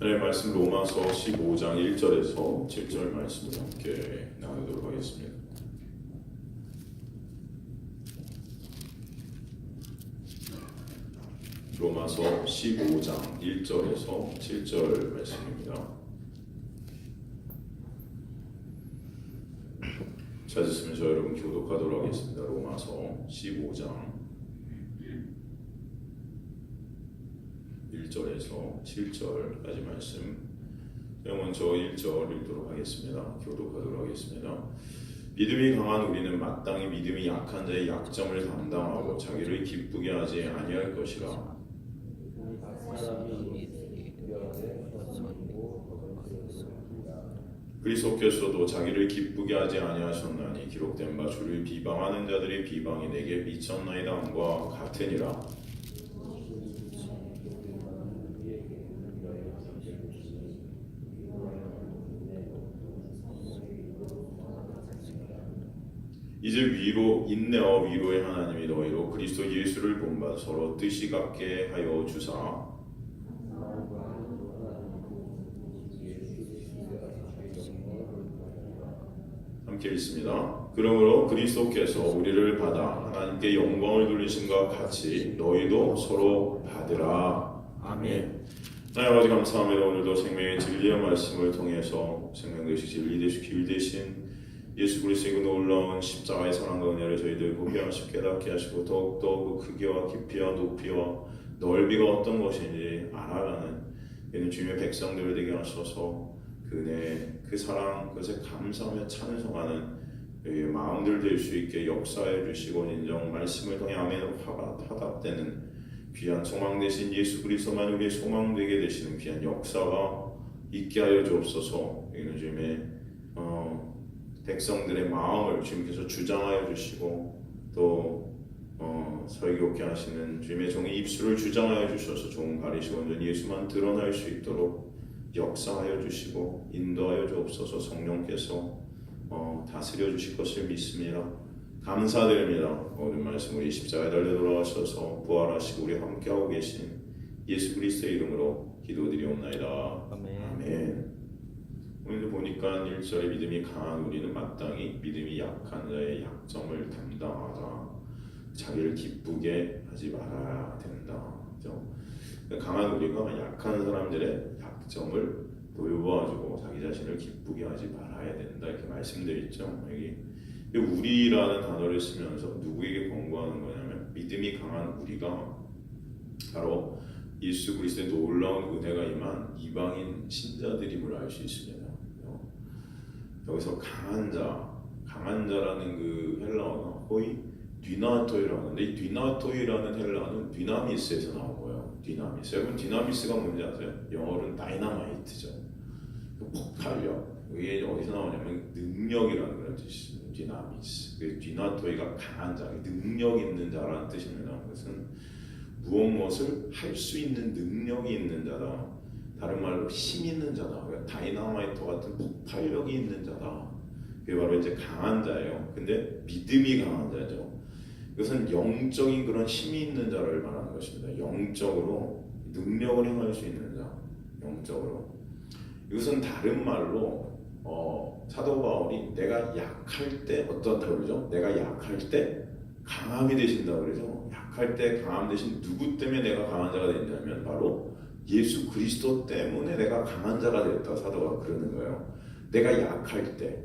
하나님의 말씀 로마서 15장 1절에서 7절 말씀을 함께 나누도록 하겠습니다. 로마서 15장 1절에서 7절 말씀입니다. 찾으시면 저 여러분 교독하도록 하겠습니다. 로마서 15장 1절에서 7절까지 말씀. 먼저 1절 읽도록 하겠습니다. 교독하도록 하겠습니다. 믿음이 강한 우리는 마땅히 믿음이 약한 자의 약점을 담당하고 자기를 기쁘게 하지 아니할 것이라. 그리스도께서도 자기를 기쁘게 하지 아니하셨나니 기록된 바 주를 비방하는 자들의 비방이 내게 미쳤나이다 함과 같으니라. 이제 위로 인내와 위로의 하나님이 너희로 그리스도 예수를 본받아 서로 뜻이 같게 하여 주사. 함께 읽습니다. 그러므로 그리스도께서 우리를 받아 하나님께 영광을 돌리심과 같이 너희도 서로 받으라. 아멘. 하나님 아버지 감사합니다. 오늘도 생명의 진리의 말씀을 통해서 생명 되시 진리 되시 길 되신 예수 그리스도의 그 놀라운 십자가의 사랑과 은혜를 저희들 보게 하시고 깨닫게 하시고 더욱더 그 크기와 깊이와 높이와 넓이가 어떤 것인지 알아가는 이는 주님의 백성들 되게 하셔서 그 은혜, 그 사랑, 그것에 감사하며 찬송하는 마음들 될 수 있게 역사해 주시고 인정 말씀을 통해 아멘으로 화답되는 귀한 소망 되신 예수 그리스도만 우리의 소망 되게 되시는 귀한 역사가 있게 하여 주옵소서. 이는 주님의 백성들의 마음을 주님께서 주장하여 주시고 또 설교케 하시는 주님의 종의 입술을 주장하여 주셔서 종을 가리시고 온전히 예수만 드러날 수 있도록 역사하여 주시고 인도하여 주옵소서. 성령께서 다스려 주실 것을 믿습니다. 감사드립니다. 모든 말씀 우리 십자가에 달려 돌아가셔서 부활하시고 우리 함께하고 계신 예수 그리스도의 이름으로 기도드리옵나이다. 아멘. 오늘도 보니까 1절에 믿음이 강한 우리는 마땅히 믿음이 약한 자의 약점을 담당하자. 자기를 기쁘게 하지 말아야 된다. 그렇죠? 강한 우리가 약한 사람들의 약점을 돌봐주고 자기 자신을 기쁘게 하지 말아야 된다. 이렇게 말씀드렸죠. 여기 우리라는 단어를 쓰면서 누구에게 권고하는 거냐면 믿음이 강한 우리가 바로 예수 그리스도의 놀라운 은혜가 임한 이방인 신자들임을 알 수 있습니다. 여기서 강한 자라는 그 헬라어가 호이 뒤나토이라고 하는데 이 뒤나토이라는 헬라어는 디나미스에서 나온 거예요. 디나미스. 여러분 디나미스가 뭔지 아세요? 영어로는 다이나마이트죠. 폭발력. 이게 어디서 나오냐면 능력이라는 그런 뜻이에요. 디나미스. 그 뒤나토이가 강한 자, 능력 있는 자라는 뜻입니다. 그것은 무엇을 할 수 있는 능력이 있는 자다. 다른 말로 힘 있는 자다. 다이나마이트 같은 폭발력이 있는 자다. 그게 바로 이제 강한 자예요. 근데 믿음이 강한 자죠. 이것은 영적인 그런 힘이 있는 자를 말하는 것입니다. 영적으로 능력을 행할 수 있는 자. 영적으로. 이것은 다른 말로 사도 바울이 내가 약할 때 어떻다고 그러죠? 내가 약할 때 강함이 되신다고 그러죠. 약할 때 강함 대신 누구 때문에 내가 강한 자가 됐냐면 바로 예수 그리스도 때문에 내가 강한 자가 되었다. 사도가 그러는 거예요. 내가 약할 때,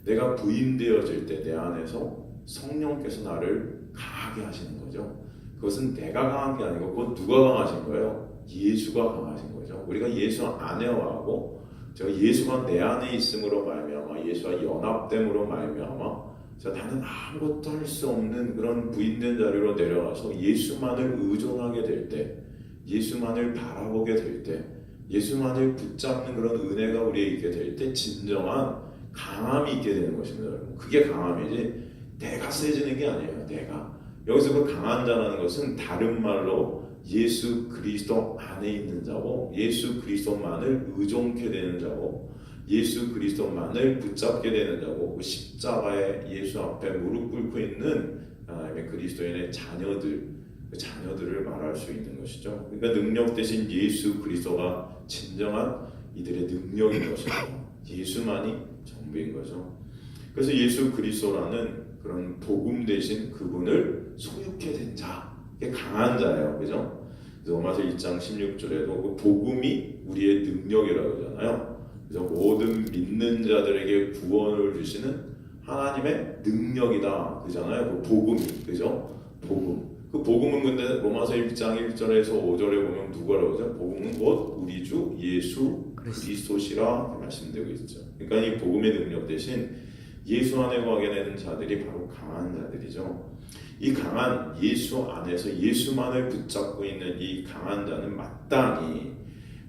내가 부인되어질 때 내 안에서 성령께서 나를 강하게 하시는 거죠. 그것은 내가 강한 게 아니고 그건 누가 강하신 거예요? 예수가 강하신 거죠. 우리가 예수 안에 와고 제가 예수가 내 안에 있음으로 말미암아 예수와 연합됨으로 말미암아 나는 아무것도 할 수 없는 그런 부인된 자리로 내려와서 예수만을 의존하게 될 때, 예수만을 바라보게 될 때, 예수만을 붙잡는 그런 은혜가 우리에게 있게 될 때 진정한 강함이 있게 되는 것입니다. 그게 강함이지 내가 세지는 게 아니에요. 내가 여기서 그 강한 자라는 것은 다른 말로 예수 그리스도 안에 있는 자고 예수 그리스도만을 의존케 되는 자고 예수 그리스도만을 붙잡게 되는 자고 그 십자가에 예수 앞에 무릎 꿇고 있는 하나님의 그리스도인의 자녀들, 그 자녀들을 말할 수 있는 것이죠. 그러니까 능력 대신 예수 그리스도가 진정한 이들의 능력인 것입니다. 예수만이 전부인 거죠. 그래서 예수 그리스도라는 그런 복음 대신 그분을 소유케 된 자, 이게 강한 자예요, 그죠? 로마서 2장 16절에도 그 복음이 우리의 능력이라고 하잖아요. 그래서 모든 믿는 자들에게 구원을 주시는 하나님의 능력이다, 그잖아요. 그 복음이, 그죠? 복음. 그 복음은 근데 로마서 1장 1절에서 5절에 보면 누구라고 하죠? 복음은 곧 우리 주 예수 그리스도시라 말씀되고 있죠. 그러니까 이 복음의 능력 대신 예수 안에 거하게 되는 자들이 바로 강한 자들이죠. 이 강한 예수 안에서 예수만을 붙잡고 있는 이 강한 자는 마땅히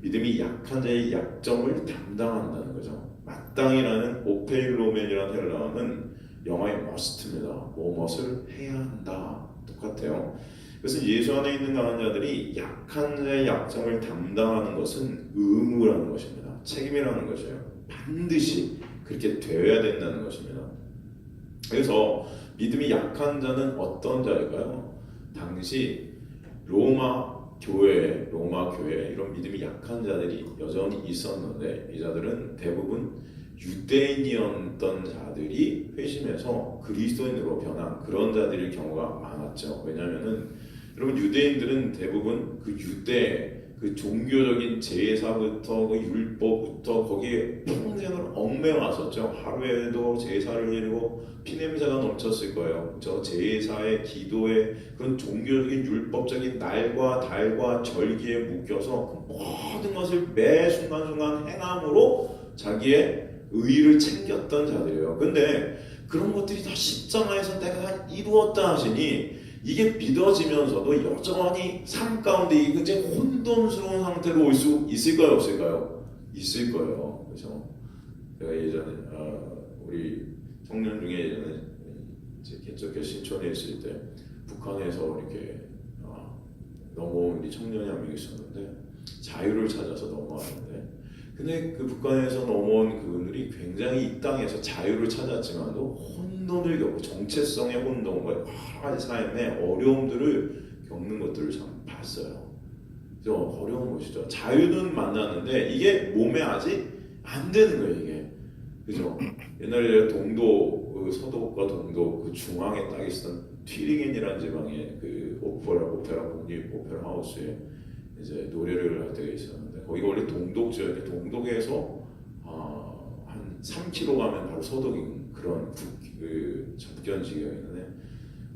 믿음이 약한 자의 약점을 담당한다는 거죠. 마땅이라는 오페일로멘이라는 헬라어는 영어의 must입니다. 무엇을 해야 한다. 똑같아요. 그래서 예수 안에 있는 강한 자들이 약한 자의 약점을 담당하는 것은 의무라는 것입니다. 책임이라는 것이에요. 반드시 그렇게 되어야 된다는 것입니다. 그래서 믿음이 약한 자는 어떤 자일까요? 당시 로마 교회 이런 믿음이 약한 자들이 여전히 있었는데 이 자들은 대부분 유대인이었던 자들이 회심해서 그리스도인으로 변한 그런 자들일 경우가 많았죠. 왜냐하면은 여러분 유대인들은 대부분 그 유대 그 종교적인 제사부터 그 율법부터 거기에 평생을 얽매왔었죠. 하루에도 제사를 드리고 피냄새가 넘쳤을 거예요. 저 제사의 기도의 그런 종교적인 율법적인 날과 달과 절기에 묶여서 그 모든 것을 매 순간순간 행함으로 자기의 의의를 챙겼던 자들이에요. 근데 그런 것들이 다 십자가에서 내가 이루었다 하시니 이게 믿어지면서도 여전히 삶 가운데 이 굉장히 혼돈스러운 상태로 올 수 있을까요, 없을까요? 있을 거예요. 그렇죠? 제가 예전에 우리 청년 중에 예전에 개척교 신촌에 있을 때 북한에서 이렇게 넘어온 우리 청년이 한 명 있었는데 자유를 찾아서 넘어왔는데 근데 그 북한에서 넘어온 그분들이 굉장히 이 땅에서 자유를 찾았지만도 혼돈을 겪고 정체성의 혼돈과 여러 가지 삶의 어려움들을 겪는 것들을 참 봤어요. 그래서 어려운 것이죠. 자유는 만났는데 이게 몸에 아직 안 되는 거예요, 이게. 그죠? 옛날에 동도, 그 서독과 동도 그 중앙에 딱 있었던 튀링엔이라는 지방에 그 오페라 국립 오페라 하우스에 이제 노래를 할 때가 있었는데 거기가 원래 동독 지역인데 동독에서 한 3km 가면 바로 서독인 그런 그 접견 지역이었는데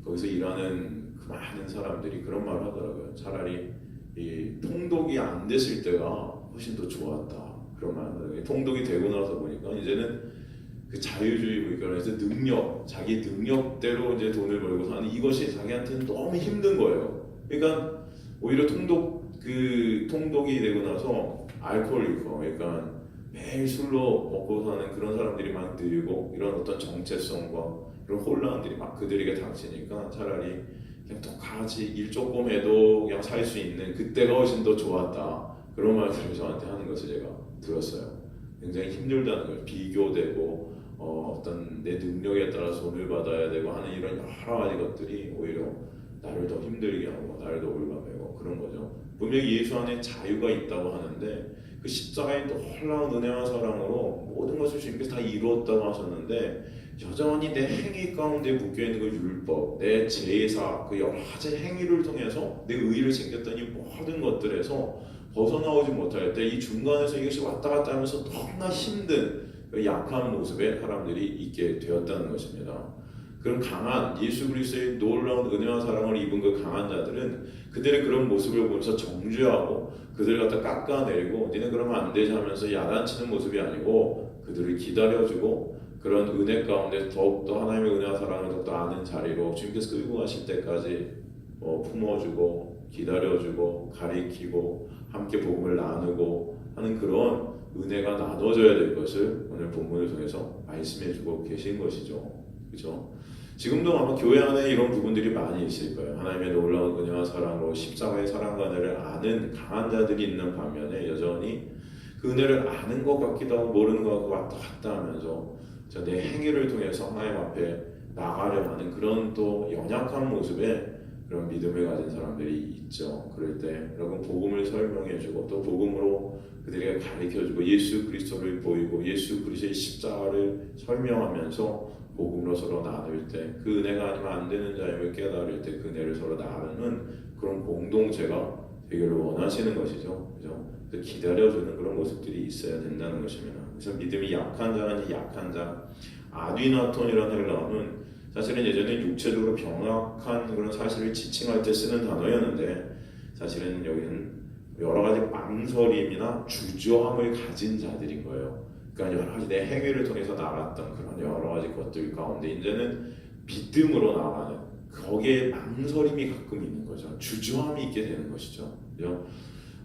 거기서 일하는 그 많은 사람들이 그런 말을 하더라고요. 차라리 이 통독이 안 됐을 때가 훨씬 더 좋았다. 그런 말을 하더라고요. 통독이 되고 나서 보니까 이제는 그 자유주의 국가에서 능력, 자기 능력대로 이제 돈을 벌고 사는 이것이 자기한테는 너무 힘든 거예요. 그러니까 오히려 통독이 되고 나서 알코올리커, 그러니까 매일 술로 먹고 사는 그런 사람들이 막 늘고 이런 어떤 정체성과 이런 혼란들이 막 그들에게 닥치니까 차라리 그냥 똑같이 일 조금 해도 그냥 살 수 있는 그때가 훨씬 더 좋았다. 그런 말들을 저한테 하는 것을 제가 들었어요. 굉장히 힘들다는 거예요. 비교되고 어떤 내 능력에 따라서 돈을 받아야 되고 하는 이런 여러 가지 것들이 오히려 나를 더 힘들게 하고 나를 더 올가매고 그런 거죠. 분명히 예수 안에 자유가 있다고 하는데 그 십자가의 놀라운 은혜와 사랑으로 모든 것을 주님께서 다 이루었다고 하셨는데 여전히 내 행위 가운데 묶여있는 그 율법, 내 제사, 그 여러 가지 행위를 통해서 내 의의를 챙겼던 이 모든 것들에서 벗어나오지 못할 때 이 중간에서 이것이 왔다 갔다 하면서 너무나 힘든 그 약한 모습의 사람들이 있게 되었다는 것입니다. 그런 강한 예수 그리스도의 놀라운 은혜와 사랑을 입은 그 강한 자들은 그들의 그런 모습을 보면서 정죄하고 그들을 갖다 깎아내리고 니는 그러면 안 되지 하면서 야단치는 모습이 아니고 그들을 기다려주고 그런 은혜 가운데 더욱더 하나님의 은혜와 사랑을 더욱더 아는 자리로 주님께서 끌고 가실 때까지 품어주고 기다려주고 가리키고 함께 복음을 나누고 하는 그런 은혜가 나눠져야 될 것을 오늘 본문을 통해서 말씀해주고 계신 것이죠. 그렇죠? 지금도 아마 교회 안에 이런 부분들이 많이 있을 거예요. 하나님의 놀라운 은혜와 사랑으로 십자가의 사랑과 은혜를 아는 강한 자들이 있는 반면에 여전히 그 은혜를 아는 것 같기도 하고 모르는 것 같고 왔다 갔다 하면서 내 행위를 통해서 하나님 앞에 나가려 하는 그런 또 연약한 모습의 그런 믿음을 가진 사람들이 있죠. 그럴 때 여러분 복음을 설명해주고 또 복음으로 그들에게 가르쳐주고 예수 그리스도를 보이고 예수 그리스도의 십자가를 설명하면서 복음으로 서로 나눌 때, 그 은혜가 아니면 안 되는 자임을 깨달을 때 그 은혜를 서로 나누는 그런 공동체가 되기를 원하시는 것이죠. 그죠? 기다려주는 그런 모습들이 있어야 된다는 것입니다. 그래서 믿음이 약한 자는 약한 자, 아디나톤이라는 헬라어는 사실은 예전에 육체적으로 병약한 그런 사실을 지칭할 때 쓰는 단어였는데, 사실은 여기는 여러 가지 망설임이나 주저함을 가진 자들인 거예요. 그러니까 여러 가지 내 행위를 통해서 나갔던 그런 여러 가지 것들 가운데 이제는 믿음으로 나가는, 거기에 망설임이 가끔 있는 거죠. 주저함이 있게 되는 것이죠. 그죠?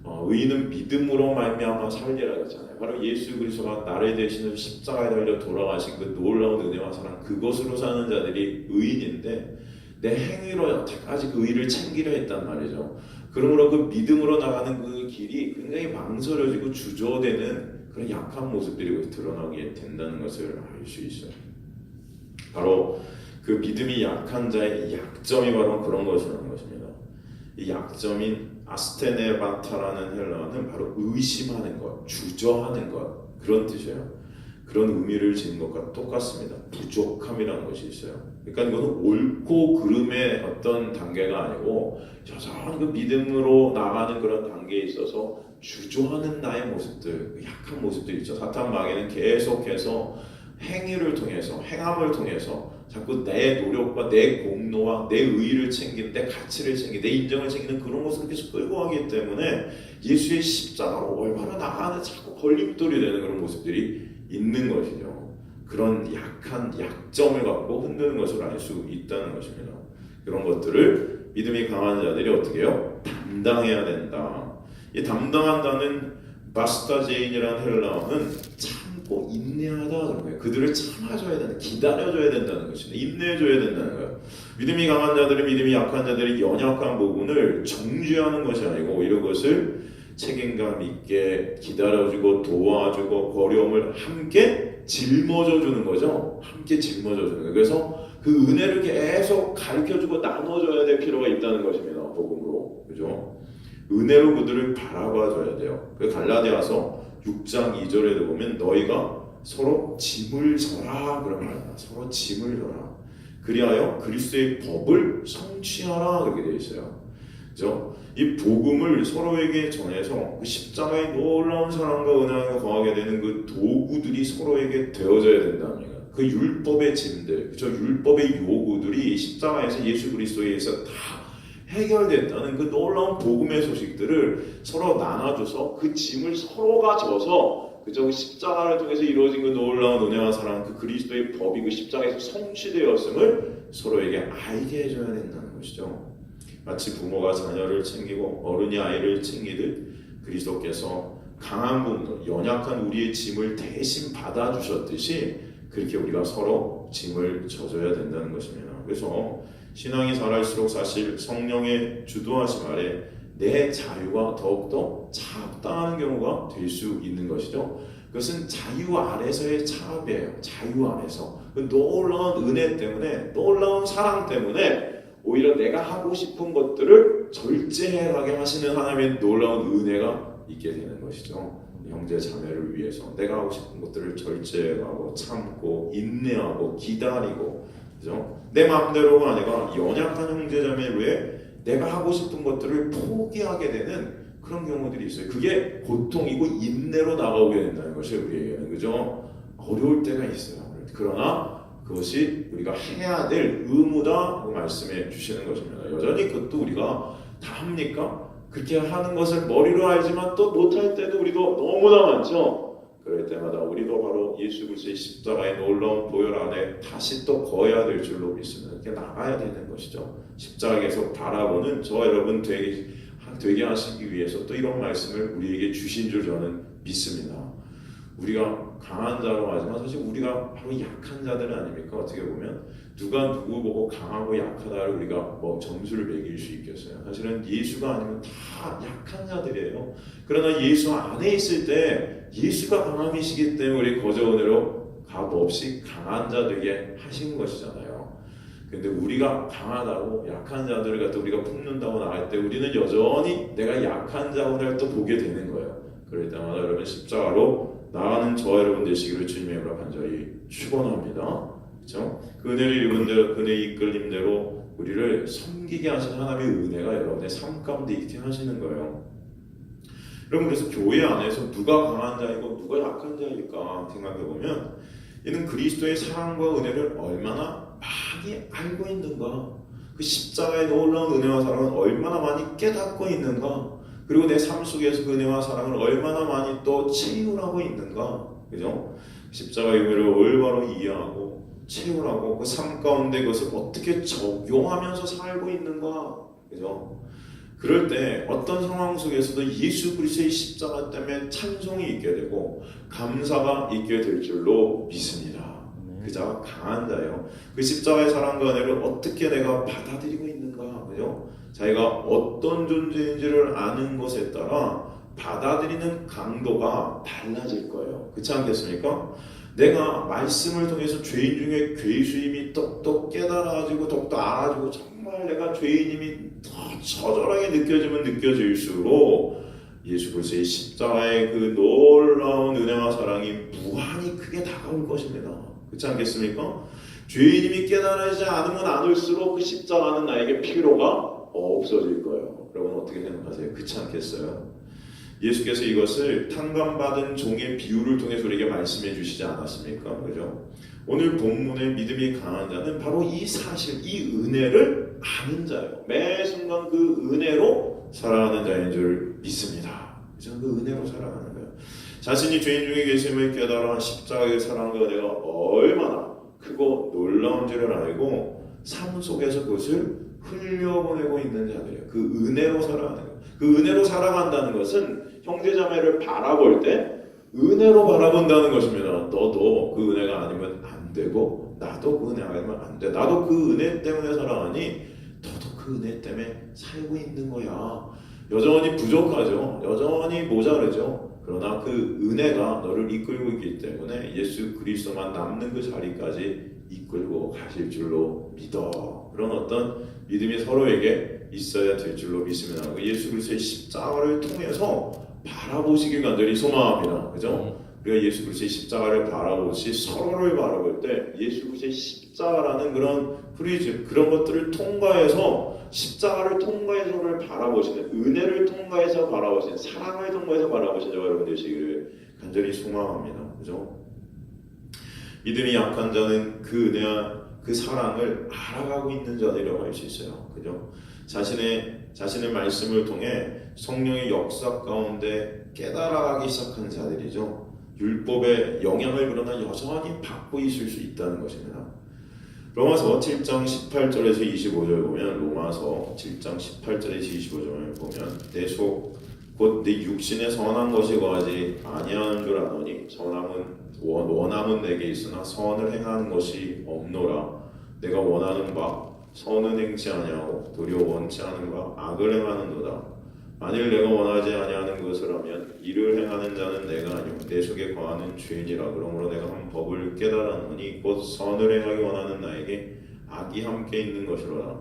의인은 믿음으로 말미암아 살리라 그랬잖아요. 바로 예수 그리스도가 나를 대신해 십자가에 달려 돌아가신 그 놀라운 은혜와 사랑, 그것으로 사는 자들이 의인인데, 내 행위로 여태까지 그 의를 챙기려 했단 말이죠. 그러므로 그 믿음으로 나가는 그 길이 굉장히 망설여지고 주저되는 그런 약한 모습들이 드러나게 된다는 것을 알 수 있어요. 바로 그 믿음이 약한 자의 약점이 바로 그런 것이라는 것입니다. 이 약점인 아스테네바타라는 헬라어는 바로 의심하는 것, 주저하는 것, 그런 뜻이에요. 그런 의미를 지닌 것과 똑같습니다. 부족함이라는 것이 있어요. 그러니까 이것은 옳고 그름의 어떤 단계가 아니고 여전히 그 믿음으로 나가는 그런 단계에 있어서 주저하는 나의 모습들, 약한 모습들 있죠. 사탄 마귀는 계속해서 행위를 통해서, 행함을 통해서 자꾸 내 노력과 내 공로와 내 의의를 챙기는, 내 가치를 챙기는, 내 인정을 챙기는 그런 모습을 계속 끌고 가기 때문에 예수의 십자가로 얼마나 나가는 자꾸 걸림돌이 되는 그런 모습들이 있는 것이죠. 그런 약한 약점을 갖고 흔드는 것을 알 수 있다는 것입니다. 그런 것들을 믿음이 강한 자들이 어떻게 해요? 담당해야 된다. 이 담당한다는 바스타제인이라는 헬라어는 참고 인내하다 그런 거예요. 그들을 참아줘야 된다, 기다려줘야 된다는 것입니다. 인내해줘야 된다는 거예요. 믿음이 강한 자들은 믿음이 약한 자들이 연약한 부분을 정죄하는 것이 아니고 오히려 그것을 책임감 있게 기다려주고 도와주고 어려움을 함께 짊어져주는 거죠. 함께 짊어져주는 거예요. 그래서 그 은혜를 계속 가르쳐주고 나눠줘야 될 필요가 있다는 것입니다. 복음으로. 그죠? 은혜로 그들을 바라봐줘야 돼요. 그 갈라디아서 6장 2절에도 보면 너희가 서로 짐을 져라 그런 말이야. 서로 짐을 져라. 그리하여 그리스도의 법을 성취하라 그렇게 되어 있어요. 그죠? 이 복음을 서로에게 전해서 그 십자가의 놀라운 사랑과 은혜가 거하게 되는 그 도구들이 서로에게 되어져야 된다는 거예요. 그 율법의 짐들, 그죠? 율법의 요구들이 십자가에서 예수 그리스도에 의해서 다 해결된다는 그 놀라운 복음의 소식들을 서로 나눠줘서 그 짐을 서로가 져서, 그죠? 십자가를 통해서 이루어진 그 놀라운 은혜와 사랑, 그 그리스도의 법이 그 십자가에서 성취되었음을 서로에게 알게 해줘야 된다는 것이죠. 마치 부모가 자녀를 챙기고 어른이 아이를 챙기듯 그리스도께서 강한 분들, 연약한 우리의 짐을 대신 받아주셨듯이 그렇게 우리가 서로 짐을 져줘야 된다는 것입니다. 그래서 신앙이 자랄수록 사실 성령의 주도하심 아래 내 자유가 더욱더 차압당하는 경우가 될 수 있는 것이죠. 그것은 자유 아래서의 차압이에요. 자유 안에서 그 놀라운 은혜 때문에, 놀라운 사랑 때문에 오히려 내가 하고 싶은 것들을 절제해가게 하시는 하나님의 놀라운 은혜가 있게 되는 것이죠. 형제 자매를 위해서 내가 하고 싶은 것들을 절제하고 참고 인내하고 기다리고, 그죠? 내 마음대로가 아니라 연약한 형제 자매를 위해 내가 하고 싶은 것들을 포기하게 되는 그런 경우들이 있어요. 그게 고통이고 인내로 나가오게 된다는 것이 우리에게는, 그죠? 어려울 때가 있어요. 그러나 그것이 우리가 해야 될 의무다고 말씀해 주시는 것입니다. 여전히 그것도 우리가 다 합니까? 그렇게 하는 것을 머리로 알지만 또 못할 때도 우리도 너무나 많죠. 그럴 때마다 우리도 바로 예수 그리스도의 십자가의 놀라운 보혈 안에 다시 또 거해야 될 줄로 믿습니다. 이렇게 나가야 되는 것이죠. 십자가에서 바라보는 저와 여러분 되게 하시기 위해서 또 이런 말씀을 우리에게 주신 줄 저는 믿습니다. 우리가 강한 자로 하지만 사실 우리가 바로 약한 자들은 아닙니까? 어떻게 보면 누가 누구 보고 강하고 약하다를 우리가 뭐 점수를 매길 수 있겠어요? 사실은 예수가 아니면 다 약한 자들이에요. 그러나 예수 안에 있을 때 예수가 강함이시기 때문에 우리 거저 은혜로 값 없이 강한 자 되게 하신 것이잖아요. 근데 우리가 강하다고 약한 자들을 갖다 우리가 품는다고 나갈 때 우리는 여전히 내가 약한 자를 또 보게 되는 거예요. 그럴 때마다 여러분 십자가로 나가는 저와 여러분 되시기를 주님의 이름으로 간절히 축원합니다. 그렇죠? 그 은혜를 입은 대로, 그 은혜 이끌림대로 우리를 섬기게 하시는 하나님의 은혜가 여러분의 삶 가운데 있게 하시는 거예요. 여러분, 그래서 교회 안에서 누가 강한 자이고 누가 약한 자일까 생각해보면 이는 그리스도의 사랑과 은혜를 얼마나 많이 알고 있는가, 그 십자가의 놀라운 은혜와 사랑을 얼마나 많이 깨닫고 있는가, 그리고 내 삶 속에서 그 은혜와 사랑을 얼마나 많이 또 체휼하고 있는가. 그죠? 십자가의 은혜를 올바로 이해하고 체휼하고 그 삶 가운데 그것을 어떻게 적용하면서 살고 있는가. 그죠? 그럴 때 어떤 상황 속에서도 예수 그리스도의 십자가 때문에 찬송이 있게 되고 감사가 있게 될 줄로 믿습니다. 그 자가 강한 자예요. 그 십자가의 사랑과 은혜를 어떻게 내가 받아들이고 있는가. 그죠? 자기가 어떤 존재인지를 아는 것에 따라 받아들이는 강도가 달라질 거예요. 그렇지 않겠습니까? 내가 말씀을 통해서 죄인 중에 괴수임이 똑똑 깨달아지고 똑똑 알아지고 정말 내가 죄인임이 더 처절하게 느껴지면 느껴질수록 예수 그리스도의 십자가의 그 놀라운 은혜와 사랑이 무한히 크게 다가올 것입니다. 그렇지 않겠습니까? 죄인임이 깨달아지지 않으면 않을수록 그 십자가는 나에게 필요가 없어질 거예요. 여러분 어떻게 생각하세요? 그렇지 않겠어요? 예수께서 이것을 탕감받은 종의 비유를 통해서 우리에게 말씀해 주시지 않았습니까? 그죠? 오늘 본문의 믿음이 강한 자는 바로 이 사실, 이 은혜를 아는 자예요. 매 순간 그 은혜로 살아가는 자인 줄 믿습니다. 그죠? 그 은혜로 살아가는 거예요. 자신이 죄인 중에 계심을 깨달아 십자가의 사랑과 은혜가 얼마나 크고 놀라운지를 알고 삶 속에서 그것을 흘려보내고 있는 자들이에요. 그 은혜로 살아가는 거예요. 그 은혜로 살아간다는 것은 형제자매를 바라볼 때 은혜로 바라본다는 것입니다. 너도 그 은혜가 아니면 안 되고 나도 그 은혜가 아니면 안 돼. 나도 그 은혜 때문에 살아가니 너도 그 은혜 때문에 살고 있는 거야. 여전히 부족하죠. 여전히 모자르죠. 그러나 그 은혜가 너를 이끌고 있기 때문에 예수 그리스도만 남는 그 자리까지 이끌고 가실 줄로 믿어. 그런 어떤 믿음이 서로에게 있어야 될 줄로 믿습니다. 예수 그리스도의 십자가를 통해서 바라보시길 간절히 소망합니다. 그죠? 우리가 예수 그리스도의 십자가를 바라보시 서로를 바라볼 때 예수 그리스도의 십자가라는 그런 프리즘, 그런 것들을 통과해서 십자가를 통과해서를 바라보시는, 은혜를 통과해서 바라보시는, 사랑을 통과해서 바라보시는 저와 여러분 되시기를 간절히 소망합니다. 그죠? 믿음이 약한 자는 그 은혜와 그 사랑을 알아가고 있는 자들이라고 할 수 있어요. 그죠? 자신의 말씀을 통해 성령의 역사 가운데 깨달아가기 시작한 자들이죠. 율법의 영향을 그러나 여전히 받고 있을 수 있다는 것입니다. 로마서 7장 18절에서 25절 보면, 로마서 7장 18절에서 25절을 보면, 내 속 곧 내 육신에 선한 것이 거하지 아니하는 줄 아노니 원함은 내게 있으나 선을 행하는 것이 없노라. 내가 원하는 바 선은 행치 아니하고 도리어 원치 않은 바 악을 행하는도다. 만일 내가 원하지 아니하는 것을 하면 이를 행하는 자는 내가 아니오 내 속에 거하는 죄인이라. 그러므로 내가 한 법을 깨달았노니 곧 선을 행하기 원하는 나에게 악이 함께 있는 것이로라.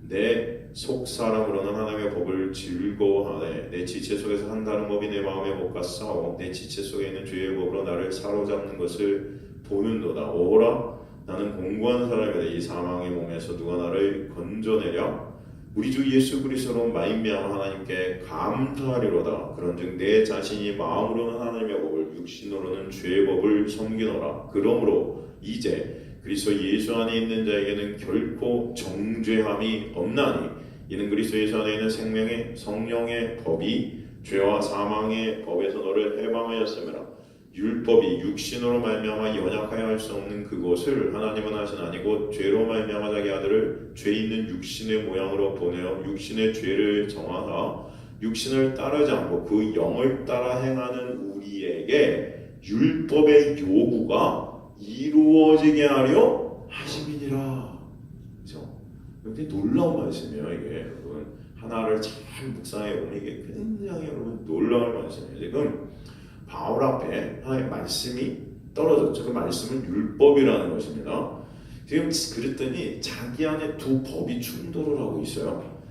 내 속 사람으로는 하나님의 법을 즐거워하네. 내 지체 속에서 한 다른 법이 내 마음의 법과 싸워 내 지체 속에 있는 죄의 법으로 나를 사로잡는 것을 보는도다. 오라, 나는 공고한 사람이다. 이 사망의 몸에서 누가 나를 건져내랴? 우리 주 예수 그리스도로 말미암아 하나님께 감사하리로다. 그런즉 내 자신이 마음으로는 하나님의 법을, 육신으로는 죄의 법을 섬기노라. 그러므로 이제 그리스도 예수 안에 있는 자에게는 결코 정죄함이 없나니, 이는 그리스도 예수 안에 있는 생명의 성령의 법이 죄와 사망의 법에서 너를 해방하였음이라. 율법이 육신으로 말미암아 연약하여 할 수 없는 그것을 하나님은 하신 아니고 죄로 말미암아 자기 아들을 죄 있는 육신의 모양으로 보내어 육신의 죄를 정하사 육신을 따르지 않고 그 영을 따라 행하는 우리에게 율법의 요구가 이루어지게 하려 하심이니라. 그렇죠? 굉장히 놀라운 말씀이에요. 이게 여러분 하나를 잘 묵상해 보면 이게 굉장히 여러분 놀라운 말씀이에요. 지금 바울 앞에 하나님의 말씀이 떨어졌죠. 그 말씀은 율법이라는 것입니다. 지금 그랬더니 자기 안에 두 법이 충돌을 하고 있어요.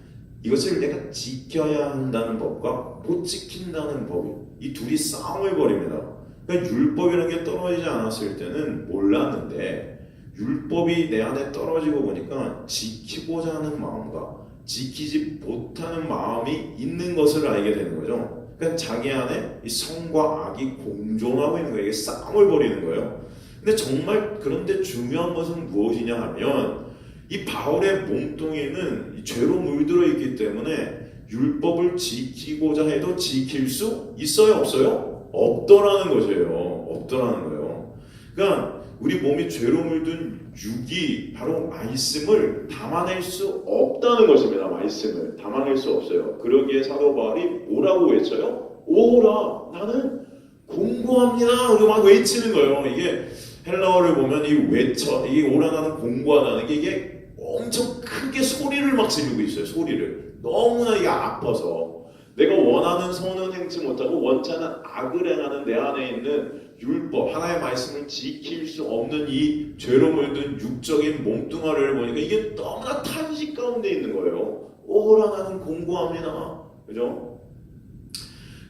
이것을 내가 지켜야 한다는 법과 못 지킨다는 법이 이 둘이 싸움을 벌입니다. 그러니까 율법이라는 게 떨어지지 않았을 때는 몰랐는데 율법이 내 안에 떨어지고 보니까 지키고자 하는 마음과 지키지 못하는 마음이 있는 것을 알게 되는 거죠. 그러니까 자기 안에 이 성과 악이 공존하고 있는 거예요. 이게 싸움을 벌이는 거예요. 근데 정말 그런데 중요한 것은 무엇이냐 하면 이 바울의 몸뚱이는 죄로 물들어 있기 때문에 율법을 지키고자 해도 지킬 수 있어요? 없어요? 없더라는 것이에요. 없더라는 거예요. 그러니까 우리 몸이 죄로 물든 육이 바로 말씀을 담아낼 수 없다는 것입니다. 말씀을 담아낼 수 없어요. 그러기에 사도 바울이 뭐라고 외쳐요? 오라 나는 공고합니다. 이렇게 막 외치는 거예요. 이게 헬라어를 보면 이 외쳐, 이게 오라 나는 공고하다는 게 이게 엄청 크게 소리를 막 지르고 있어요. 소리를. 너무나 이게 아파서 내가 원하는 선은 행치 못하고 원치 않은 악을 행하는 내 안에 있는 율법, 하나의 말씀을 지킬 수 없는 이 죄로 물든 육적인 몸뚱아리를 보니까 이게 너무나 탄식 가운데 있는 거예요. 오라 나는 공고합니다. 그죠?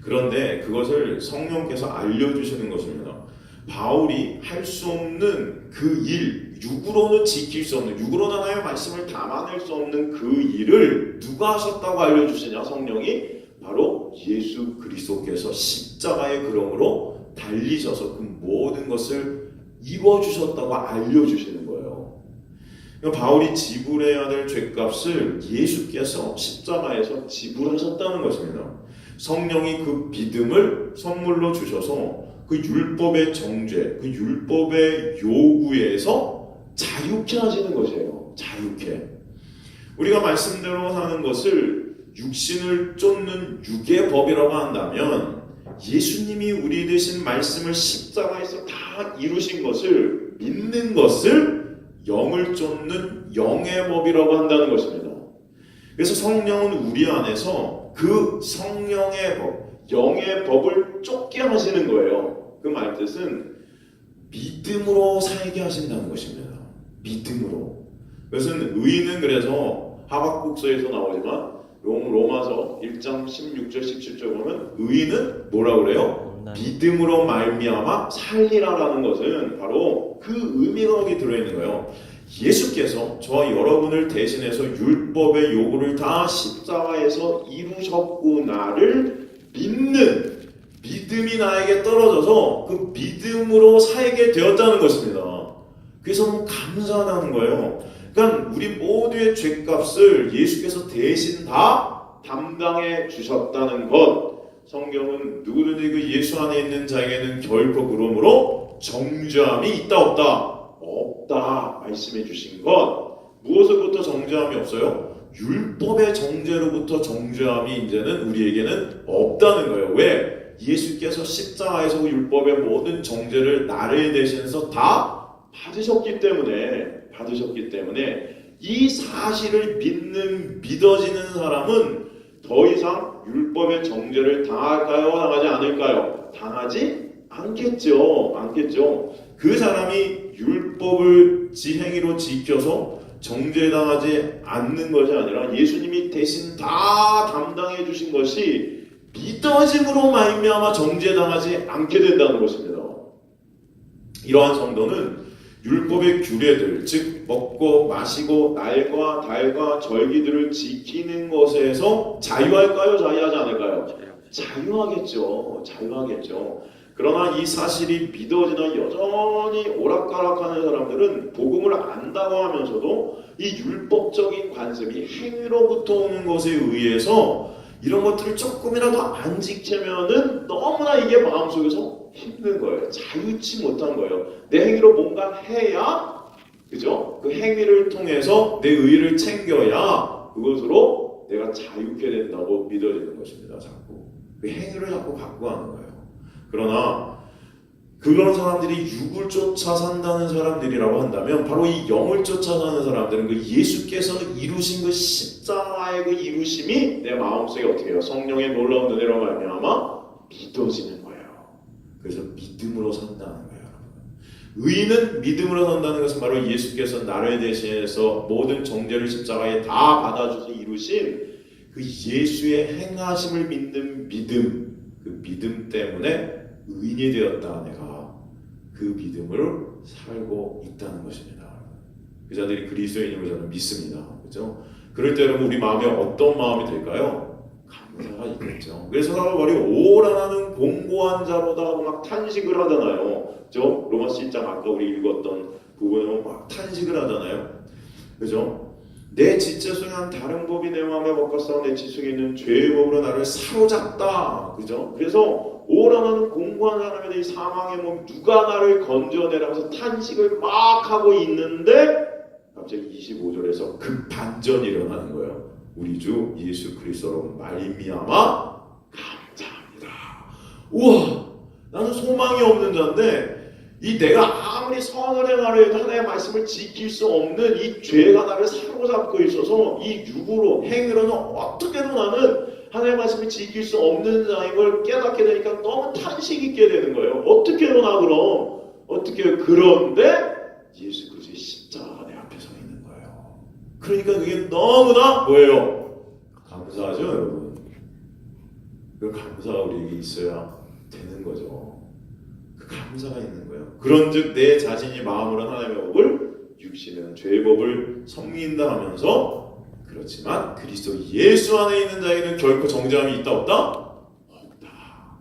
그런데 그것을 성령께서 알려주시는 것입니다. 바울이 할 수 없는 그 일, 육으로는 지킬 수 없는, 육으로는 하나의 말씀을 담아낼 수 없는 그 일을 누가 하셨다고 알려주시냐? 성령이 바로 예수 그리스도께서 십자가의 그러므로 달리셔서 그 모든 것을 이루어주셨다고 알려주시는 거예요. 그러니까 바울이 지불해야 될 죄값을 예수께서 십자가에서 지불하셨다는 것입니다. 성령이 그 믿음을 선물로 주셔서 그 율법의 정죄, 그 율법의 요구에서 자유케 하시는 것이에요. 자유케. 우리가 말씀대로 사는 것을 육신을 쫓는 육의 법이라고 한다면 예수님이 우리 대신 말씀을 십자가에서 다 이루신 것을 믿는 것을 영을 쫓는 영의 법이라고 한다는 것입니다. 그래서 성령은 우리 안에서 그 성령의 법, 영의 법을 쫓게 하시는 거예요. 그 말뜻은 믿음으로 살게 하신다는 것입니다. 믿음으로. 그것은 의인은 그래서 하박국서에서 나오지만 로마서 1장 16절 17절 보면 의인은 뭐라고 그래요? 믿음으로 말미암아 살리라라는 것은 바로 그 의미가 거기 들어있는 거예요. 예수께서 저와 여러분을 대신해서 율법의 요구를 다 십자가에서 이루셨구나를 믿는 믿음이 나에게 떨어져서 그 믿음으로 살게 되었다는 것입니다. 그래서 너무 감사하다는 거예요. 그러니까 우리 모두의 죄값을 예수께서 대신 다 담당해 주셨다는 것. 성경은 누구든지 그 예수 안에 있는 자에게는 결코 그러므로 정죄함이 있다 없다? 없다 말씀해 주신 것. 무엇으로부터 정죄함이 없어요? 율법의 정죄로부터 정죄함이 이제는 우리에게는 없다는 거예요. 왜? 예수께서 십자가에서 그 율법의 모든 정죄를 나를 대신해서 다 받으셨기 때문에 이 사실을 믿어지는 사람은 더 이상 율법의 정죄를 당할까요? 당하지 않을까요? 당하지 않겠죠. 그 사람이 율법을 지행위로 지켜서 정죄당하지 않는 것이 아니라 예수님이 대신 다 담당해 주신 것이 믿어짐으로 말미암아 정죄당하지 않게 된다는 것입니다. 이러한 성도는 율법의 규례들, 즉 먹고 마시고 날과 달과 절기들을 지키는 것에서 자유할까요? 자유하지 않을까요? 자유하겠죠. 그러나 이 사실이 믿어지나 여전히 오락가락하는 사람들은 복음을 안다고 하면서도 이 율법적인 관습이 행위로부터 오는 것에 의해서 이런 것들을 조금이라도 안 지키면은 너무나 이게 마음속에서 힘든 거예요. 자유치 못한 거예요. 내 행위로 뭔가 해야, 그죠? 그 행위를 통해서 내 의의를 챙겨야 그것으로 내가 자유케 된다고 믿어지는 것입니다. 자꾸 그 행위를 자꾸 갖고 하는 거예요. 그러나 그런 사람들이 육을 쫓아 산다는 사람들이라고 한다면 바로 이 영을 쫓아 사는 사람들은 그 예수께서 이루신 그 십자가의 그 이루심이 내 마음속에 어떻게 해요? 성령의 놀라운 은혜로 말미암아 믿어지는 거예요. 그래서 믿음으로 산다는 거예요. 의인은 믿음으로 산다는 것은 바로 예수께서 나를 대신해서 모든 정죄를 십자가에 다 받아주셔서 이루신 그 예수의 행하심을 믿는 믿음, 그 믿음 때문에 의인이 되었다. 내가 그 믿음으로 살고 있다는 것입니다. 그 자들이 그리스도인임을 저는 믿습니다. 그렇죠? 그럴 때 여러분 우리 마음에 어떤 마음이 들까요? 감사가 있겠죠. 그래서 바로 오라나는 공고한 자로다 하고 막 탄식을 하잖아요. 그죠? 로마서 10장 아까 우리 읽었던 부분에 막 탄식을 하잖아요. 그죠? 내 지체 속에 한 다른 법이 내 마음에 먹었어. 내 지체 속에 있는 죄의 법으로 나를 사로잡다. 그죠? 그래서 오라나는 공고한 사람에 이 사망의 몸 누가 나를 건져내라면서 탄식을 막 하고 있는데 갑자기 25절에서 급반전이 일어나는 거예요. 우리 주 예수 그리스도로 말미암아 감사합니다. 우와, 나는 소망이 없는 자인데 이 내가 아무리 선을 행하려 해도 하나님의 말씀을 지킬 수 없는 이 죄가 나를 사로잡고 있어서 이 육으로 행위로는 어떻게도 나는 하나님의 말씀을 지킬 수 없는 자인 걸 깨닫게 되니까 너무 탄식 있게 되는 거예요. 어떻게 해나 그럼? 어떻게 해요? 그런데 예수 그리스도의 십자가가 내 앞에 서 있는 거예요. 그러니까 그게 너무나 뭐예요? 감사하죠, 여러분. 그 감사가 우리에게 있어야 되는 거죠. 그 감사가 있는 거예요. 그런즉 내 자신이 마음으로 하나님의 법을 육신은 죄의 법을 섬긴다 하면서 그렇지만 그리스도 예수 안에 있는 자에게는 결코 정죄함이 있다 없다? 없다.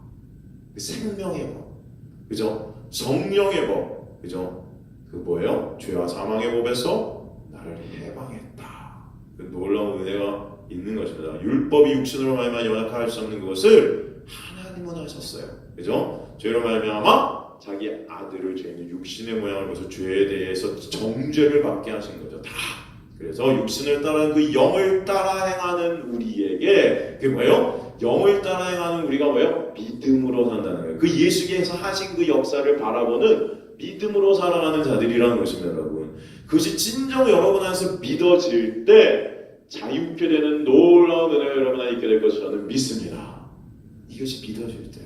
그 생명의 법, 그죠? 성령의 법, 그죠? 그 뭐예요? 죄와 사망의 법에서 나를 해방했다. 그 놀라운 은혜가 있는 것입니다. 율법이 육신으로 말미암아 연약할 수 없는 그것을 하나님은 하셨어요. 그죠? 죄로 말미암아 자기 아들을 죄인 육신의 모양을 벗어 죄에 대해서 정죄를 받게 하신 거죠. 다. 그래서 육신을 따르는 그 영을 따라 행하는 우리에게 그게 뭐예요? 영을 따라 행하는 우리가 뭐예요? 믿음으로 산다는 거예요. 그 예수께서 하신 그 역사를 바라보는 믿음으로 살아가는 자들이라는 것입니다, 여러분. 그것이 진정 여러분 안에서 믿어질 때 자유케 되는 놀라운 은혜가 여러분 안에 있게 될 것을 저는 믿습니다. 이것이 믿어질 때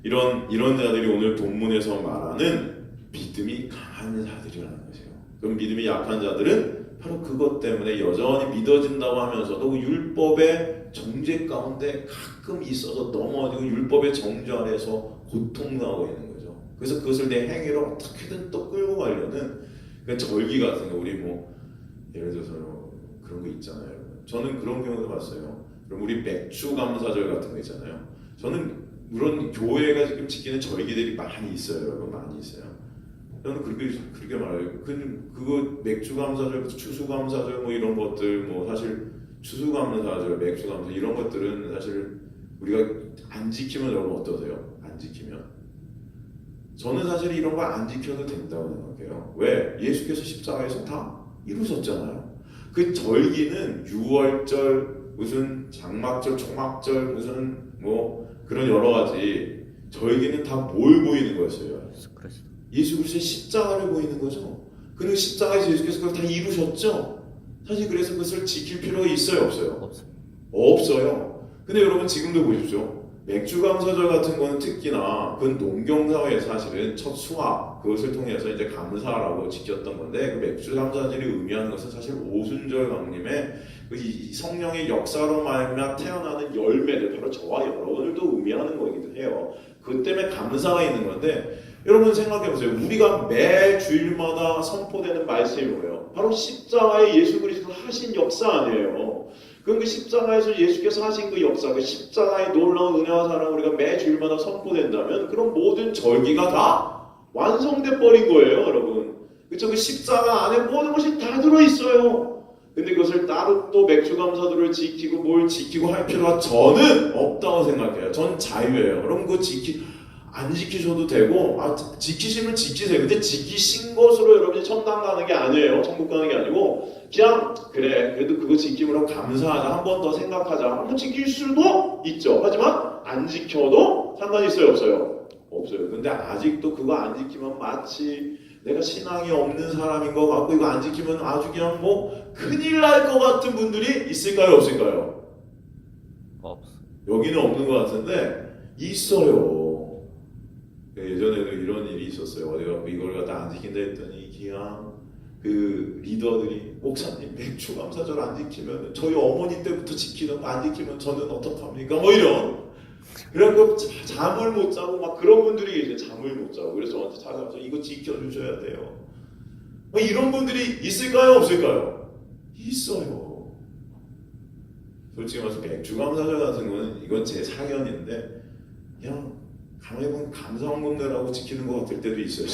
이런 자들이 오늘 본문에서 말하는 믿음이 강한 자들이라는 것이에요. 그럼 믿음이 약한 자들은 바로 그것 때문에 여전히 믿어진다고 하면서도 그 율법의 정죄 가운데 가끔 있어서 넘어지고 율법의 정죄 아래에서 고통당하고 있는 거죠. 그래서 그것을 내 행위로 어떻게든 또 끌고 가려는 그러니까 절기 같은 거 우리 뭐 예를 들어서 그런 거 있잖아요. 저는 그런 경우도 봤어요. 그럼 우리 맥주 감사절 같은 거 있잖아요. 저는 물론 교회가 지금 지키는 절기들이 많이 있어요, 여러분 많이 있어요. 저는 그렇게 말해요. 그거 맥주 감사절, 추수 감사절 뭐 이런 것들 뭐 사실 추수 감사절, 맥주 감사 이런 것들은 사실 우리가 안 지키면 여러분 어떠세요? 안 지키면 저는 사실 이런 거 안 지켜도 된다고 생각해요. 왜? 예수께서 십자가에서 다 이루셨잖아요. 그 절기는 유월절, 무슨 장막절, 초막절, 무슨 뭐 그런 여러 가지 절기는 다 뭘 보이는 거였어요? 예수 그리스도의 십자가를 보이는 거죠. 그리고 십자가에서 예수께서 그걸 다 이루셨죠. 사실 그래서 그것을 지킬 필요가 있어요, 없어요? 없어요. 근데 여러분 지금도 보십시오. 맥주감사절 같은 거는 특히나 그건 농경사회에 사실은 첫 수확 그것을 통해서 이제 감사라고 지켰던 건데 그 맥주감사절이 의미하는 것은 사실 오순절 강림의 그 성령의 역사로 말미암아 태어나는 열매들 바로 저와 여러분들도 의미하는 거이기도 해요. 그 때문에 감사가 있는 건데 여러분 생각해보세요. 우리가 매 주일마다 선포되는 말씀이 뭐예요? 바로 십자가에 예수 그리스도 하신 역사 아니에요. 그럼 그 십자가에서 예수께서 하신 그 역사, 그 십자가의 놀라운 은혜와 사랑을 우리가 매 주일마다 선포된다면 그럼 모든 절기가 다 완성돼 버린 거예요, 여러분. 그렇죠? 그 십자가 안에 모든 것이 다 들어있어요. 근데 그것을 따로 또 맥주감사들을 지키고 뭘 지키고 할 필요가 저는 없다고 생각해요. 전 자유예요. 그럼 그거 안 지키셔도 되고 지키시면 지키세요. 근데 지키신 것으로 여러분이 천당 가는 게 아니에요. 천국 가는 게 아니고 그냥 그래 그래도 그거 지킴으로 감사하자. 한 번 더 생각하자. 한 번 지킬 수도 있죠. 하지만 안 지켜도 상관이 있어요? 없어요? 없어요. 근데 아직도 그거 안 지키면 마치 내가 신앙이 없는 사람인 것 같고 이거 안 지키면 아주 그냥 뭐 큰일 날 것 같은 분들이 있을까요? 없을까요? 여기는 없는 것 같은데 있어요. 예전에도 이런 일이 있었어요. 어디가 이걸 갖다 안 지킨다 했더니 그냥 그 리더들이 목사님 맥주 감사절 안 지키면 저희 어머니 때부터 지키던 거 안 지키면 저는 어떡합니까? 뭐 이런. 그래갖고 잠을 못 자고 막 그런 분들이 계세요. 잠을 못 자고. 그래서 저한테 찾아와서 이거 지켜주셔야 돼요. 뭐 이런 분들이 있을까요? 없을까요? 있어요. 솔직히 말해서 맥주 감사절 같은 거는 이건 제 사견인데 그냥 가만히 보면 감사원금내라고 지키는 것 같을 때도 있어요.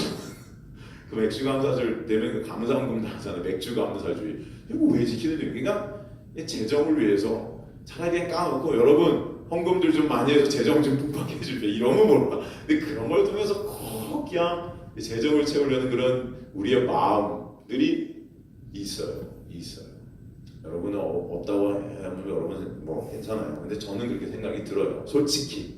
그 맥주 감사절 되면 그 감사원금 나잖아요. 맥주 감사주의. 이거 왜 지키는지. 그러니까 재정을 위해서 차라리 그냥 까놓고 여러분 헌금들 좀 많이 해서 재정 좀 풍부하게 해주세요. 이러면 몰라. 근데 그런 걸 통해서 꼭 그냥 재정을 채우려는 그런 우리의 마음들이 있어요. 여러분은 없다고 하면 여러분은 뭐 괜찮아요. 근데 저는 그렇게 생각이 들어요. 솔직히.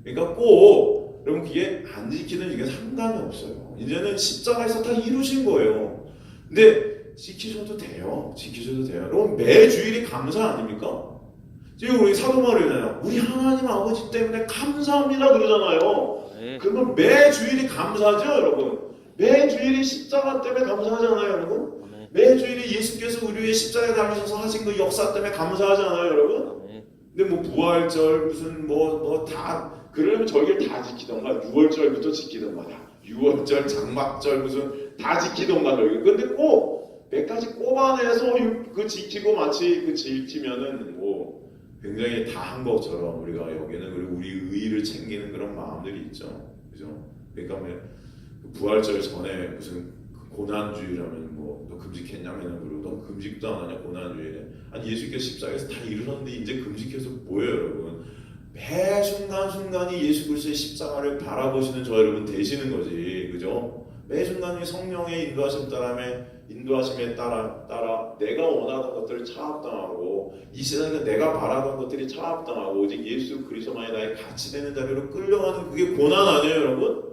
그러니까 꼭 여러분 그게 안 지키든 이게 상관이 없어요. 이제는 십자가에서 다 이루신 거예요. 근데 지키셔도 돼요. 여러분 매 주일이 감사 아닙니까? 지금 우리 사도 바울이잖아요. 우리 하나님 아버지 때문에 감사합니다 그러잖아요. 그러면 매 주일이 감사죠, 여러분. 매 주일이 십자가 때문에 감사하잖아요, 여러분. 매 주일이 예수께서 우리 위해 십자가에 달리셔서 하신 그 역사 때문에 감사하잖아요, 여러분. 근데 뭐 부활절 무슨 뭐 다 그러려면 절기를 다 지키던가 6월절부터 지키던가 6월절 장막절 무슨 다 지키던가 절기. 근데 꼭 몇 가지 꼽아내서 그 지키고 마치 그 지키면은 뭐 굉장히 다 한 것처럼 우리가 여기는 그리고 우리 의의를 챙기는 그런 마음들이 있죠, 그죠? 그러니까 부활절 전에 무슨 고난주의라면 뭐 너 금식했냐면 그리고 너 금식도 안 하냐 고난주의래. 아니 예수께서 십자가에서 다 이루셨는데 이제 금식해서 뭐예요, 여러분? 매 순간순간이 예수 그리스도의 십자가를 바라보시는 저 여러분 되시는 거지, 그죠? 매 순간이 성령의 인도하심에 따라 내가 원하는 것들을 차압당하고 이 세상에서 내가 바라던 것들이 차압당하고 오직 예수 그리스도만이 나의 가치 되는 자리로 끌려가는 그게 고난 아니에요, 여러분?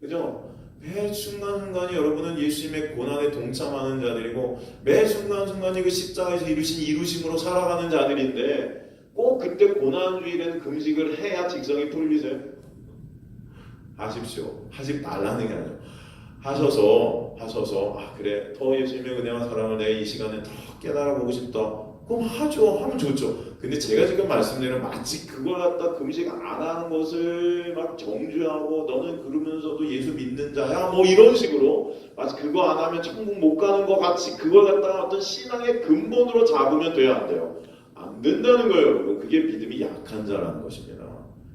그죠? 매 순간순간이 여러분은 예수님의 고난에 동참하는 자들이고 매 순간순간이 그 십자가에서 이루신 이루심으로 살아가는 자들인데 꼭 그때 고난주일에는 금식을 해야 직성이 풀리세요? 하십시오. 하지 말라는 게 아니에요. 하셔서 그래 더 예수님의 은혜와 사랑을 내가 이 시간에 더 깨달아보고 싶다. 그럼 하면 좋죠. 근데 제가 지금 말씀드리는 마치 그걸 갖다 금식 안 하는 것을 막 정죄하고 너는 그러면서도 예수 믿는 자야 뭐 이런 식으로 마치 그거 안 하면 천국 못 가는 것 같이 그걸 갖다가 어떤 신앙의 근본으로 잡으면 돼요, 안 돼요? 안 된다는 거예요, 여러분. 그게 믿음이 약한 자라는 것입니다.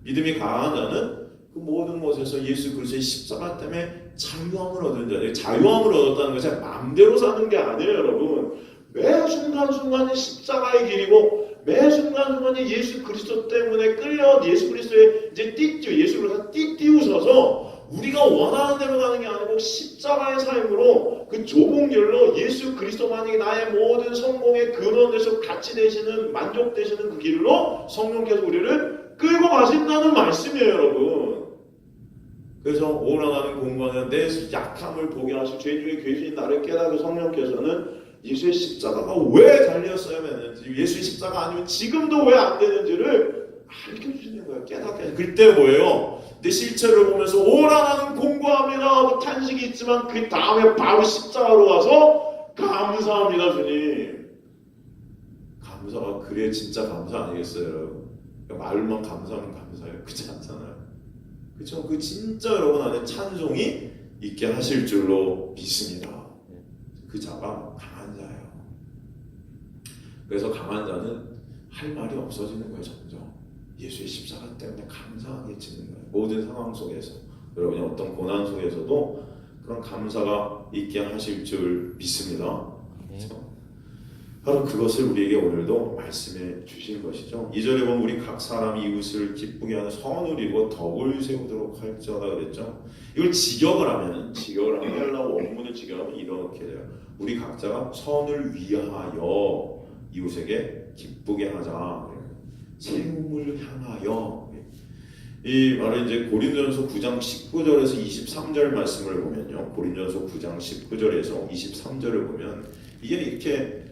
믿음이 강한 자는 그 모든 것에서 예수 그리스도의 십자가 때문에 자유함을 얻은 자예요. 자유함을 얻었다는 것이 마음대로 사는 게 아니에요, 여러분. 매 순간순간이 십자가의 길이고 매 순간순간이 예수 그리스도 때문에 끌려 예수 그리스도에 이제 예수 그리스도 띠띠우셔서 우리가 원하는 대로 가는 게 아니고 십자가의 삶으로 그 좁은 길로 예수 그리스도만이 나의 모든 성공의 근원에서 가치 되시는 만족 되시는 그 길로 성령께서 우리를 끌고 가신다는 말씀이에요, 여러분. 그래서 오라가는 공부하는 내 약함을 보게 하시고 죄 중에 괴신이 나를 깨닫고 성령께서는 예수의 십자가가 왜 달렸어야만 예수의 십자가 아니면 지금도 왜 안 되는지를 알려주시는 거예요. 깨닫게 하시고 그때 뭐예요? 내 실체를 보면서 오라가는 공부합니다 하고 탄식이 있지만 그 다음에 바로 십자가로 가서 감사합니다 주님. 감사가 그래 진짜 감사 아니겠어요? 말만 감사하면 감사해요. 그렇지 않잖아요. 그렇죠? 그 진짜 여러분 안에 찬송이 있게 하실 줄로 믿습니다. 그 자가 강한 자예요. 그래서 강한 자는 할 말이 없어지는 거예요. 점점 예수의 십자가 때문에 감사하게 지는 거예요. 모든 상황 속에서 여러분이 어떤 고난 속에서도 그런 감사가 있게 하실 줄 믿습니다. 그렇죠? 바로 그것을 우리에게 오늘도 말씀해 주신 것이죠. 2절에 보면 우리 각 사람이 이웃을 기쁘게 하는 선을 이루고 덕을 세우도록 할지어다 그랬죠. 이걸 직역을 하면 헬라어 원문을 직역하면 이렇게 돼요. 우리 각자가 선을 위하여 이웃에게 기쁘게 하자. 세움을 향하여. 이 말은 이제 고린도전서 9장 19절에서 23절 말씀을 보면요. 고린도전서 9장 19절에서 23절을 보면 이게 이렇게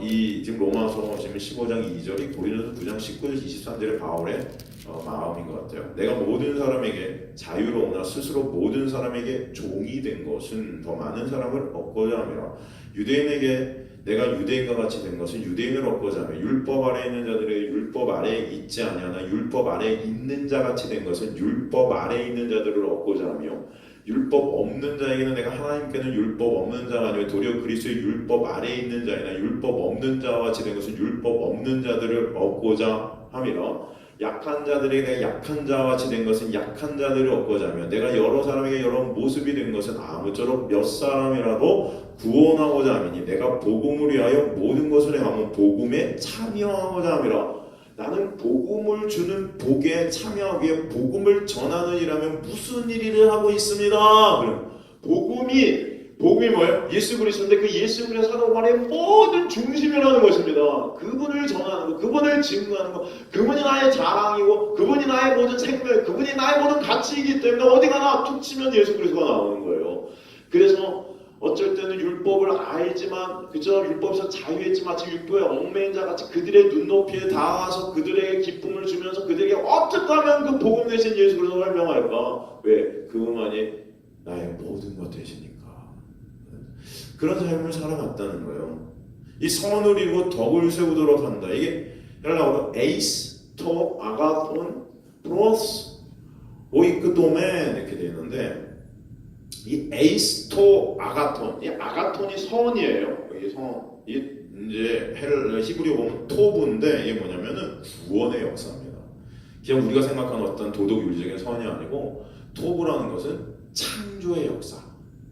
이 지금 로마서 지금 15장 2절이 고린도전서 9장 19절 23절에 바울의 마음인 것 같아요. 내가 모든 사람에게 자유로우나 스스로 모든 사람에게 종이 된 것은 더 많은 사람을 얻고자 함이라. 유대인에게 내가 유대인과 같이 된 것은 유대인을 얻고자 하며 율법 아래에 있는 자들에게 율법 아래에 있지 아니하나 율법 아래에 있는 자 같이 된 것은 율법 아래에 있는 자들을 얻고자 하며 율법 없는 자에게는 내가 하나님께는 율법 없는 자가 아니라 도리어 그리스도의 율법 아래에 있는 자이나 율법 없는 자와 같이 된 것은 율법 없는 자들을 얻고자 함이라. 약한 자들에게 내가 약한 자와 같이 된 것은 약한 자들을 얻고자 하며 내가 여러 사람에게 여러 모습이 된 것은 아무쪼록 몇 사람이라도 구원하고자 함이니 내가 복음을 위하여 모든 것을 행하면 복음에 참여하고자 함이라. 나는 복음을 주는 복에 참여하기 위해 복음을 전하는 일하면 무슨 일을 하고 있습니다. 그럼 복음이 뭐예요? 예수 그리스도인데 그 예수 그리스도 사도말의 모든 중심이라는 것입니다. 그분을 전하는 것, 그분을 증거하는 것, 그분이 나의 자랑이고 그분이 나의 모든 생명, 그분이 나의 모든 가치이기 때문에 어디 가나 툭 치면 예수 그리스도가 나오는 거예요. 그래서 어쩔 때는 율법을 알지만 그저 율법에서 자유했지 마치 율법의 얽매인 자 같이 그들의 눈높이에 닿아서 그들에게 기쁨을 주면서 그들에게 어떻게 하면 그 복음 대신 예수 그리스도를 설명할까? 왜? 그분만이 나의 모든 것 되시니까. 그런 삶을 살아갔다는 거예요. 이 선을 이루고 덕을 세우도록 한다. 이게 헬라어로 에이스, 토, 아가톤, 프로스, 오이크도멘 이렇게 되어 있는데 이 에이스, 토, 아가톤, 이 아가톤이 선이에요. 이 선, 이 이제 히브리어 보면 토부인데 이게 뭐냐면은 구원의 역사입니다. 그냥 우리가 생각하는 어떤 도덕 윤리적인 선이 아니고 토부라는 것은 창조의 역사,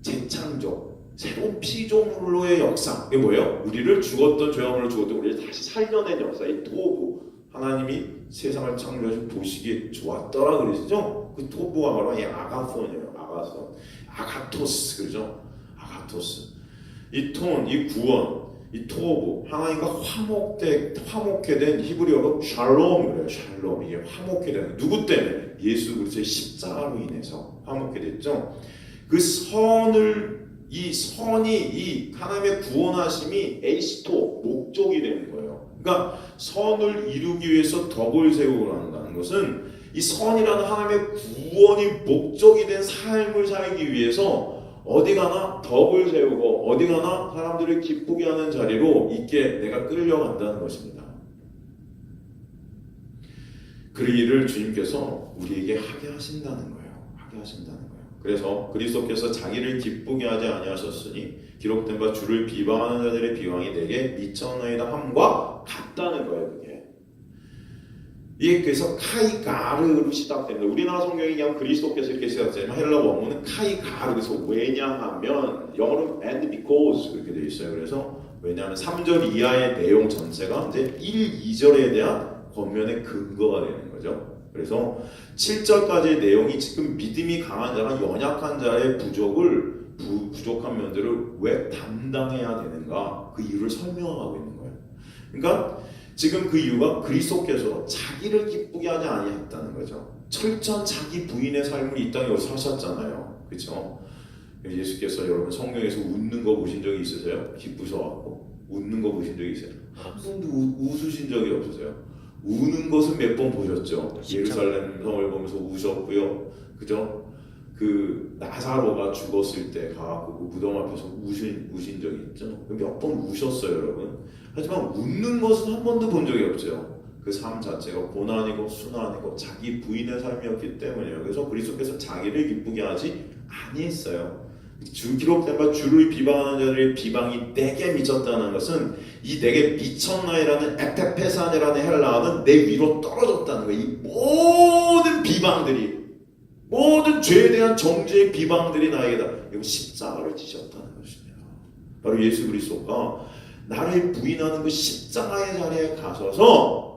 재창조. 새로운 피조물로의 역사. 이게 뭐예요? 우리를 죽었던 죄악으로 죽었던 우리를 다시 살려낸 역사. 이 토부. 하나님이 세상을 창조해서 보시기에 좋았더라 그러시죠? 그 토부가 바로 이 아가톤이에요. 아가톤. 아가토스. 그러죠? 아가토스. 이 톤, 이 구원, 이 토부. 하나님과 화목해 된 히브리어로 샬롬이래요. 샬롬. 이게 화목해 되는. 누구 때문에? 예수 그리스도의 십자가로 인해서 화목해 됐죠? 그 선을 이 선이 이 하나님의 구원하심이 에이스토 목적이 되는 거예요. 그러니까 선을 이루기 위해서 덕을 세우고 한다는 것은 이 선이라는 하나님의 구원이 목적이 된 삶을 살기 위해서 어디 가나 덕을 세우고 어디 가나 사람들을 기쁘게 하는 자리로 있게 내가 끌려간다는 것입니다. 그 일을 주님께서 우리에게 하게 하신다는 거예요. 하게 하신다는 거예요. 그래서 그리스도께서 자기를 기쁘게 하지 아니하셨으니 기록된 바 주를 비방하는 자들의 비방이 내게 미쳤나이다 함과 같다는 거예요. 그게 이게 그래서 카이가르로 시작됩니다. 우리나라 성경이 그냥 그리스도께서 이렇게 시작되지만 헬라 원문은 카이가르. 그래서 왜냐하면 영어로는 and because 그렇게 되어 있어요. 그래서 왜냐하면 3절 이하의 내용 전체가 이제 1, 2절에 대한 권면의 근거가 되는 거죠. 그래서 7절까지의 내용이 지금 믿음이 강한 자나 연약한 자의 부족한 면들을 왜 담당해야 되는가 그 이유를 설명하고 있는 거예요. 그러니까 지금 그 이유가 그리스도께서 자기를 기쁘게 하지 아니했다는 거죠. 철저한 자기 부인의 삶을 이 땅에 사셨잖아요. 그렇죠? 예수께서 여러분 성경에서 웃는 거 보신 적이 있으세요? 기쁘셔갖고 웃는 거 보신 적이 있어요? 한 번도 웃으신 적이 없으세요? 우는 것은 몇 번 보셨죠? 예루살렘 성을 보면서 우셨고요. 그죠? 그 나사로가 죽었을 때 가고 그 무덤 앞에서 우신 적이 있죠? 몇 번 우셨어요, 여러분. 하지만 웃는 것은 한 번도 본 적이 없죠. 그 삶 자체가 고난이고 순환이고 자기 부인의 삶이었기 때문이에요. 그래서 그리스도께서 자기를 기쁘게 하지 아니했어요. 기록된 바 주를 비방하는 자들의 비방이 내게 미쳤다는 것은 이 내게 미쳤나이라는 에페페산이라는 헬라어는 내 위로 떨어졌다는 거예요. 이 모든 비방들이 모든 죄에 대한 정죄의 비방들이 나에게다. 이거 십자가를 지셨다는 것입니다. 바로 예수 그리스도가 나를 부인하는 그 십자가의 자리에 가셔서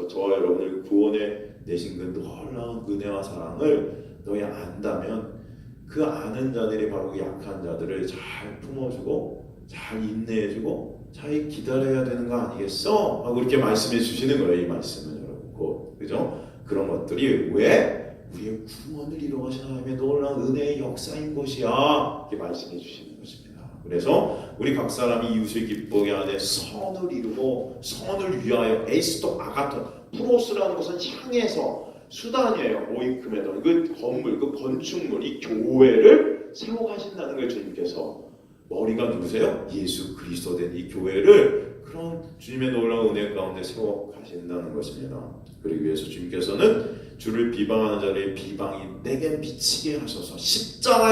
저와 여러분을 구원해 내신 그 놀라운 은혜와 사랑을 너희 안다면 그 아는 자들이 바로 그 약한 자들을 잘 품어주고 잘 인내해주고 잘 기다려야 되는 거 아니겠어? 하고 이렇게 말씀해 주시는 거예요. 이 말씀은 여러분 그죠? 그런 것들이 왜 우리의 구원을 이루어가신 하나님의 놀라운 은혜의 역사인 것이야 이렇게 말씀해 주시는 것입니다. 그래서 우리 각 사람이 이웃을 기쁘게 하되 선을 이루고 선을 위하여 에스토 아가톤 프로스라는 것은 향해서 수단이에요. 오이크메돈 그 건물 그 건축물 이 교회를 세워가신다는 거예요. 주님께서 머리가 누구세요? 예수 그리스도 된 이 교회를 그런 주님의 놀라운 은혜 가운데 세워가신다는 것입니다. 그러기 위해서 주님께서는 주를 비방하는 자를 비방이 내게 미치게 하소서 십자가에